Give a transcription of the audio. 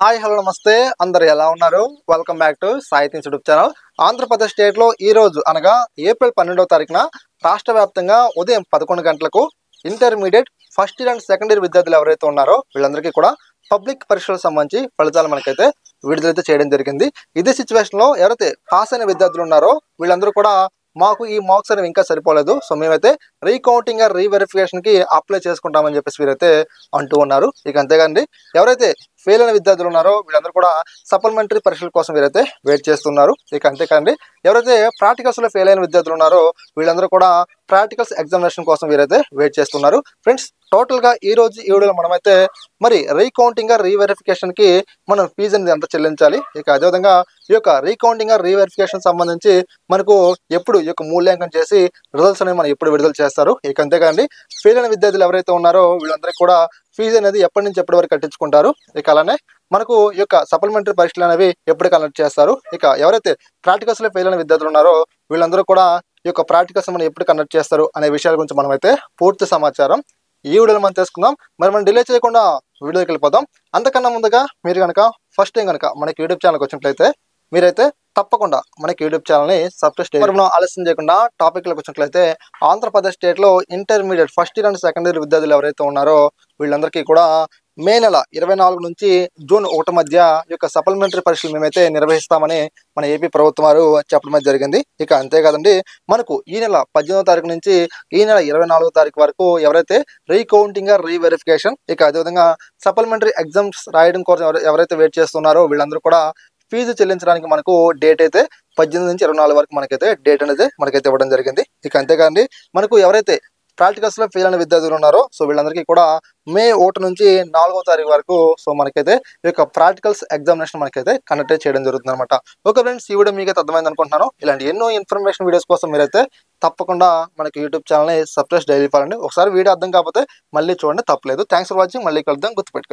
Hi hello నమస్తే అందరు ఎలా ఉన్నారు? Welcome back to Sai things YouTube channel. Andhra Pradesh స్టేట్లో ఈ రోజు అనగా ఏప్రిల్ 12వ తారీఖున రాష్ట్ర వ్యాప్తంగా ఉదయం 11 గంటలకు intermediate first year and second year విద్యార్థులు ఎవరైతే ఉన్నారో వీళ్ళందరికీ కూడా పబ్లిక్ పరీక్షలకు సంబంధించి ఫలితాలు మనకైతే విడుదలైతే చేయడం జరిగింది. ఇదే సిచ్యువేషన్ లో ఎవరైతే పాస్ అయిన విద్యార్థులు ఉన్నారో వీళ్ళందరూ కూడా మాకు ఈ మార్క్స్ అనేవి ఇంకా సరిపోలేదు, సో మేమైతే రీకౌంటింగ్ రీవెరిఫికేషన్ కి అప్లై చేసుకుంటామని చెప్పేసి వీరైతే అంటూ ఉన్నారు. ఇక అంతేగాండి, ఎవరైతే ఫెయిల్ అయిన విద్యార్థులు ఉన్నారో వీళ్ళందరూ కూడా సప్లిమెంటరీ పరీక్షల కోసం వీరైతే వెయిట్ చేస్తున్నారు. ఇక అంతేకాండి, ఎవరైతే ప్రాక్టికల్స్ లో ఫెయిల్ అయిన విద్యార్థులు ఉన్నారో వీళ్ళందరూ కూడా ప్రాక్టికల్స్ ఎగ్జామినేషన్ కోసం వీరైతే వెయిట్ చేస్తున్నారు. ఫ్రెండ్స్, టోటల్ గా ఈ రోజు ఈ వీడియోలో మనమైతే మరి రీకౌంటింగ్ రీవెరిఫికేషన్ కి మనం ఫీజు అనేది ఎంత చెల్లించాలి, ఇక అదేవిధంగా ఈ యొక్క రీకౌంటింగ్ రీవెరిఫికేషన్ సంబంధించి మనకు ఎప్పుడు ఈ యొక్క మూల్యాంకనం చేసి రిజల్ట్స్ అనేవి మనం ఎప్పుడు విడుదల చేస్తారు, ఇక అంతేకాండి ఫెయిల్ అయిన విద్యార్థులు ఎవరైతే ఉన్నారో వీళ్ళందరికీ కూడా ఫీజు అనేది ఎప్పటి నుంచి ఎప్పటి వరకు కట్టించుకుంటారు, ఇక అలానే మనకు ఈ యొక్క సప్లిమెంటరీ పరీక్షలు అనేవి ఎప్పుడు కండక్ట్ చేస్తారు, ఇక ఎవరైతే ప్రాక్టికల్స్ లో ఫెయిల్ అయిన విద్యార్థులు ఉన్నారో వీళ్ళందరూ కూడా ఈ యొక్క ప్రాక్టికల్స్ మనం ఎప్పుడు కండక్ట్ చేస్తారు అనే విషయాల గురించి మనమైతే పూర్తి సమాచారం ఈ వీడియోలో మనం తెలుసుకుందాం. మరి మనం డిలే చేయకుండా వీడియోకి వెళ్ళిపోతాం. అంతకన్నా ముందుగా మీరు కనుక ఫస్ట్ టైం కనుక మనకి యూట్యూబ్ ఛానల్కి వచ్చినట్లయితే మీరైతే తప్పకుండా మనకి యూట్యూబ్ ఛానల్ని సబ్స్క్రైబ్ చేయండి. మనం ఆలస్యం చేయకుండా టాపిక్లోకి వచ్చినట్లయితే ఆంధ్రప్రదేశ్ స్టేట్లో intermediate first year and second year విద్యార్థులు ఎవరైతే ఉన్నారో వీళ్ళందరికీ కూడా మే నెల 24 నుంచి జూన్ 1 మధ్య ఈ యొక్క సప్లిమెంటరీ పరీక్షలు మేమైతే నిర్వహిస్తామని మన ఏపీ ప్రభుత్వం వారు చెప్పడం జరిగింది. ఇక అంతేకాదండి, మనకు ఈ నెల 18వ తారీఖు నుంచి ఈ నెల 24వ తారీఖు వరకు ఎవరైతే రీకౌంటింగ్ రీవెరిఫికేషన్ ఇక అదేవిధంగా సప్లిమెంటరీ ఎగ్జామ్స్ రాయడం కోసం ఎవరైతే వెయిట్ చేస్తున్నారో వీళ్ళందరూ కూడా ఫీజు చెల్లించడానికి మనకు డేట్ అయితే 18 నుంచి 24 వరకు మనకైతే డేట్ అనేది మనకైతే ఇవ్వడం జరిగింది. ఇక అంతేకాండి, మనకు ఎవరైతే ప్రాక్టికల్స్ లో ఫెయిల్ అయిన విద్యార్థులు ఉన్నారో సో వీళ్ళందరికీ కూడా మే 1 నుంచి 4వ తారీఖు వరకు సో మనకైతే ఈ యొక్క ప్రాక్టికల్స్ ఎగ్జామినేషన్ మనకైతే కండక్ట్ చేయడం జరుగుతుంది అనమాట. ఓకే ఫ్రెండ్స్, ఈ వీడియో మీకు అర్థమైంది అనుకుంటున్నాను. ఇలాంటి ఎన్నో ఇన్ఫర్మేషన్ వీడియోస్ కోసం మీరైతే తప్పకుండా మనకి యూట్యూబ్ ఛానల్ని సబ్స్క్రైబ్ డైలీ ఫాలండి. ఒకసారి వీడియో అర్థం కాకపోతే మళ్ళీ చూడండి, తప్పలేదు. Thanks for watching. మళ్ళీ కలుద్దాం, గుర్తుపెట్టుకోండి.